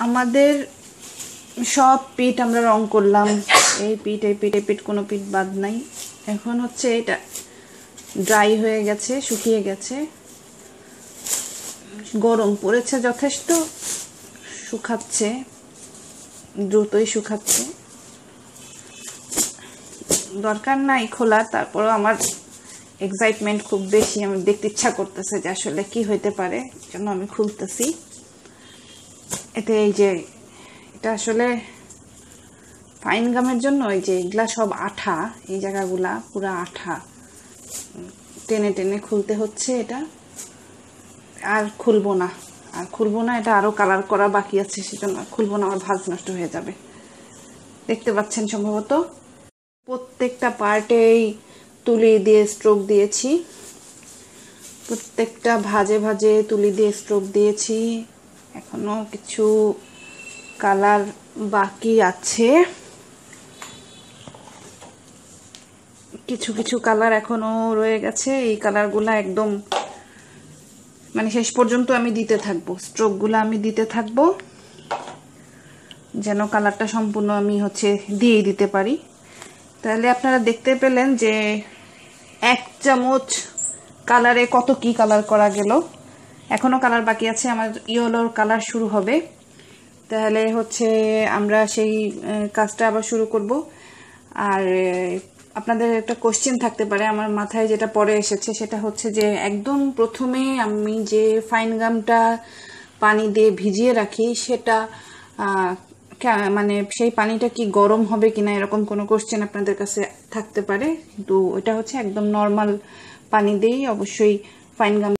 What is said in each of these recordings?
আমাদের সব পিঠ আমরা রং করলাম, এই পিঠ এই পিঠ এই পিঠ, কোনো পিঠ বাদ নাই। এখন হচ্ছে এটা ড্রাই হয়ে গেছে, শুকিয়ে গেছে, গরম পড়েছে যথেষ্ট, শুকাচ্ছে, দ্রুতই শুকাচ্ছে। দরকার নাই খোলা, তারপরেও আমার এক্সাইটমেন্ট খুব বেশি, আমি দেখতে ইচ্ছা করতেছে যে আসলে কি হইতে পারে, জন্য আমি খুলতেছি। এতে এই যে এটা আসলে ফাইন গামের জন্য এই যে এগুলা সব আঠা, এই জায়গাগুলা পুরা আঠা, টেনে টেনে খুলতে হচ্ছে এটা। আর খুলবো না, এটা আরো কালার করা বাকি আছে, সেজন্য খুলবো না, আমার ভাঁজ নষ্ট হয়ে যাবে। দেখতে পাচ্ছেন সম্ভবত প্রত্যেকটা পার্টেই তুলি দিয়ে স্ট্রোক দিয়েছি, প্রত্যেকটা ভাঁজে ভাঁজে তুলি দিয়ে স্ট্রোক দিয়েছি। এখনো কিছু কালার বাকি আছে, কিছু কিছু কালার এখনো রয়ে গেছে। এই কালারগুলা একদম মানে শেষ পর্যন্ত আমি দিতে থাকবো, স্ট্রোকগুলো আমি দিতে থাকবো, যেন কালারটা সম্পূর্ণ আমি দিয়েই দিতে পারি। তাহলে আপনারা দেখতে পেলেন যে 1 চামচ কালারে কত কি কালার করা গেল। এখনো কালার বাকি আছে, আমার ইয়েলোর কালার শুরু হবে। তাহলে আমরা সেই কাজটা আবার শুরু করব। আর আপনাদের একটা কোশ্চেন থাকতে পারে আমার মাথায়, যেটা পরে এসেছে, সেটা হচ্ছে যে একদম প্রথমে আমি যে ফাইন গামটা পানি দিয়ে ভিজিয়ে রাখি, সেটা মানে সেই পানিটা কি গরম হবে কিনা, এরকম কোনো কোশ্চেন আপনাদের কাছে থাকতে পারে। কিন্তু এটা একদম নর্মাল পানি দিয়েই অবশ্যই ফাইন গাম।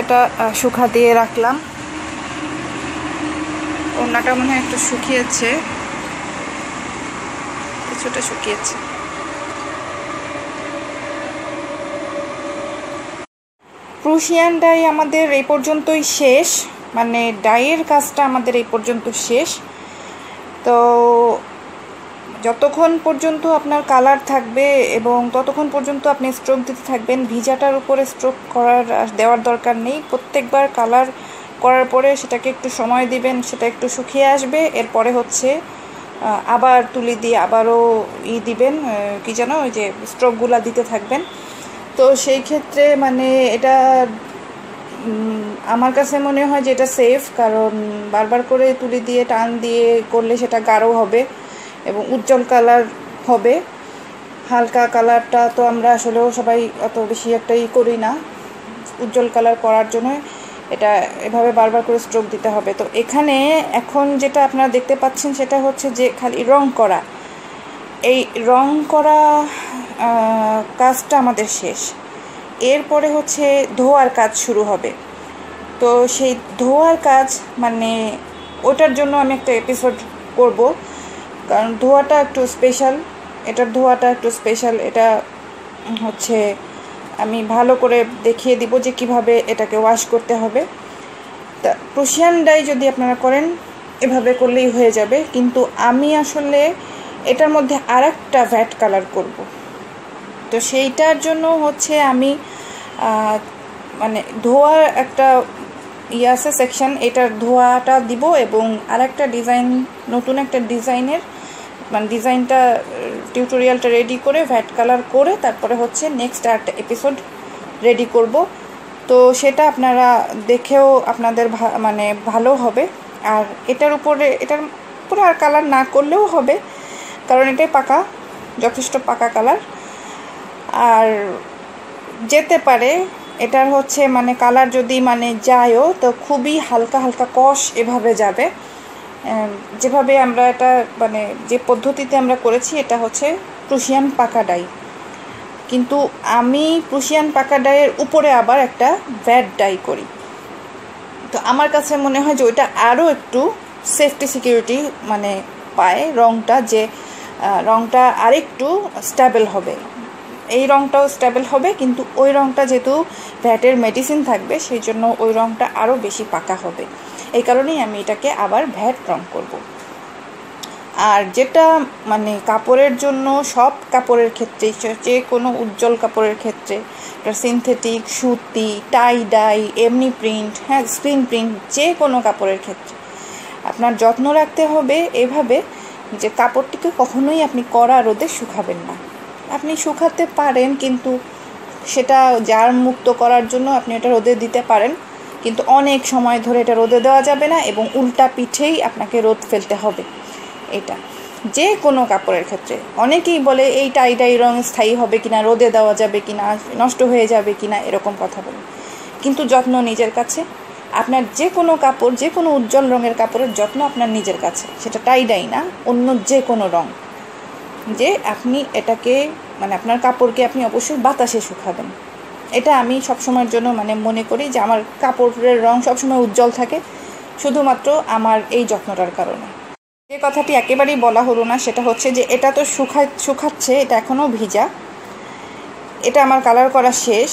এটা শুকা দিয়ে রাখলাম, ওড়নাটা মনে হয় একটু শুকিয়েছে, কিছুটা শুকিয়েছে। প্রুশিয়ান ডাই আমাদের এই পর্যন্তই শেষ, মানে ডাইয়ের কাজটা আমাদের এই পর্যন্ত শেষ। তো যতক্ষণ পর্যন্ত আপনার কালার থাকবে এবং ততক্ষণ পর্যন্ত আপনি স্ট্রোক দিতে থাকবেন। ভিজাটার উপরে স্ট্রোক দেওয়ার দরকার নেই। প্রত্যেকবার কালার করার পরে সেটাকে একটু সময় দিবেন, সেটা একটু শুকিয়ে আসবে। এরপরে আবার তুলি দিয়ে আবারও দিবেন, কি যেন ওই যে স্ট্রোকগুলা দিতে থাকবেন। তো সেই ক্ষেত্রে মানে এটা আমার কাছে মনে হয় যে এটা সেফ, কারণ বারবার করে তুলি দিয়ে টান দিয়ে করলে সেটা গাঢ় হবে এবং উজ্জ্বল কালার হবে। হালকা কালারটা তো আমরা আসলেও সবাই অত বেশি একটাই করি না। উজ্জ্বল কালার করার জন্য এটা এভাবে বারবার করে স্ট্রোক দিতে হবে। তো এখানে এখন যেটা আপনারা দেখতে পাচ্ছেন সেটা হচ্ছে যে খালি রং করা। এই রং করা কাজটা আমাদের শেষ। এরপরে ধোয়ার কাজ শুরু হবে। তো সেই ধোয়ার কাজ মানে ওটার জন্য আমি একটা এপিসোড করব, কারণ ধোয়াটা একটু স্পেশাল, এটার ধোয়াটা একটু স্পেশাল। এটা আমি ভালো করে দেখিয়ে দিব যে কিভাবে এটাকে ওয়াশ করতে হবে। তা প্রুশিয়ান ডাই যদি আপনারা করেন এভাবে করলেই হয়ে যাবে, কিন্তু আমি আসলে এটার মধ্যে আরেকটা ভ্যাট কালার করব। তো সেইটার জন্য আমি মানে ধোয়ার একটা আছে সেকশন, এটার ধোয়াটা দিব এবং আরেকটা ডিজাইন, নতুন একটা ডিজাইনের মানে ডিজাইনটা টিউটোরিয়ালটা রেডি করে ভ্যাট কালার করে তারপরে নেক্সট একটা এপিসোড রেডি করব। তো সেটা আপনারা দেখেও আপনাদের মানে ভালো হবে। আর এটার উপরে আর কালার না করলেও হবে, কারণ এটাই পাকা, যথেষ্ট পাকা কালার। আর যেতে পারে। এটার হচ্ছে মানে কালার যদি মানে যায়ও তো খুবই হালকা হালকা কষ এভাবে যাবে। যেভাবে আমরা এটা মানে যে পদ্ধতিতে আমরা করেছি এটা হচ্ছে প্রুশিয়ান পাকা ডাই, কিন্তু আমি প্রুশিয়ান পাকা ডাইয়ের উপরে আবার একটা ভ্যাট ডাই করি। তো আমার কাছে মনে হয় যে ওইটা আরও একটু সেফটি সিকিউরিটি মানে পায় রঙটা, যে রঙটা আরেকটু স্টেবল হবে। এই রঙটাও স্টেবল হবে, কিন্তু ওই রঙটা যেহেতু ভ্যাটের মেডিসিন থাকবে সেই জন্য ওই রঙটা আরও বেশি পাকা হবে। এই কারণেই আমি এটাকে আবার ভ্যাট রং করব। আর যেটা মানে কাপড়ের জন্য সব কাপড়ের ক্ষেত্রে, যে কোনো উজ্জ্বল কাপড়ের ক্ষেত্রে, সিনথেটিক, সুতি, টাই ডাই, এমনি প্রিন্ট, হ্যাঁ স্ক্রিন প্রিন্ট, যে কোনো কাপড়ের ক্ষেত্রে আপনার যত্ন রাখতে হবে এভাবে যে কাপড়টিকে কখনোই আপনি কড়া রোদে শুকাবেন না। আপনি শুকাতে পারেন, কিন্তু সেটা জার মুক্ত করার জন্য আপনি এটা রোদে দিতে পারেন, কিন্তু অনেক সময় ধরে এটা রোদে দেওয়া যাবে না এবং উল্টা পিঠেই আপনাকে রোদ ফেলতে হবে। এটা যে কোনো কাপড়ের ক্ষেত্রে। অনেকেই বলে এই টাই ডাই রং স্থায়ী হবে কিনা, রোদে দেওয়া যাবে কিনা, নষ্ট হয়ে যাবে কিনা, এরকম কথা বলে। কিন্তু যত্ন নিজের কাছে। আপনার যে কোনো কাপড়, যে কোনো উজ্জ্বল রঙের কাপড়ের যত্ন আপনার নিজের কাছে, সেটা টাই ডাই না, অন্য যে কোনো রং, যে আপনি এটাকে মানে আপনার কাপড়কে আপনি অবশ্যই বাতাসে শুকাবেন। এটা আমি সবসময়ের জন্য মানে মনে করি যে আমার কাপড়ের রং সবসময় উজ্জ্বল থাকে, শুধুমাত্র আমার এই যত্নটার কারণে। যে কথাটি একেবারেই বলা হলো না সেটা হচ্ছে যে এটা তো শুকাচ্ছে, এটা এখনও ভিজা, এটা আমার কালার করা শেষ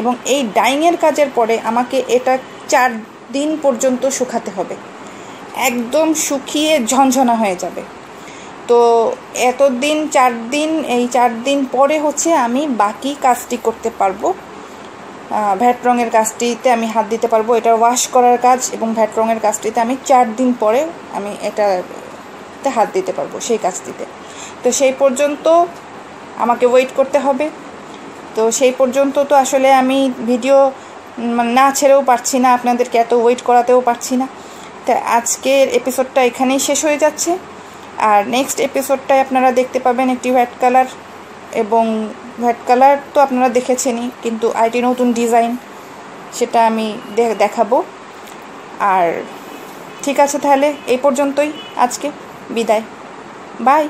এবং এই ডাইংয়ের কাজের পরে আমাকে এটা 4 দিন পর্যন্ত শুকাতে হবে, একদম শুকিয়ে ঝনঝনা হয়ে যাবে। তো এতদিন 4 দিন, এই 4 দিন পরে হচ্ছে আমি বাকি কাজটি করতে পারবো। ভ্যাট রঙের কাজটিতে আমি হাত দিতে পারবো, এটা ওয়াশ করার কাজ এবং ভ্যাট রঙের কাজটিতে আমি 4 দিন পরে আমি এটাতে হাত দিতে পারবো, সেই কাজটিতে। তো সেই পর্যন্ত আমাকে ওয়েট করতে হবে। তো সেই পর্যন্ত তো আসলে আমি ভিডিও না ছেড়েও পারছি না, আপনাদেরকে এত ওয়েট করাতেও পারছি না। তো আজকের এপিসোডটা এখানেই শেষ হয়ে যাচ্ছে। আর নেক্সট এপিসোডটায় আপনারা দেখতে পাবেন একটি হোয়াইট কালার, এবং হোয়াইট কালার তো আপনারা দেখেছেনই, কিন্তু আরেকটি নতুন ডিজাইন, সেটা আমি দেখাবো। আর ঠিক আছে, তাহলে এই পর্যন্তই আজকে, বিদায়, বাই।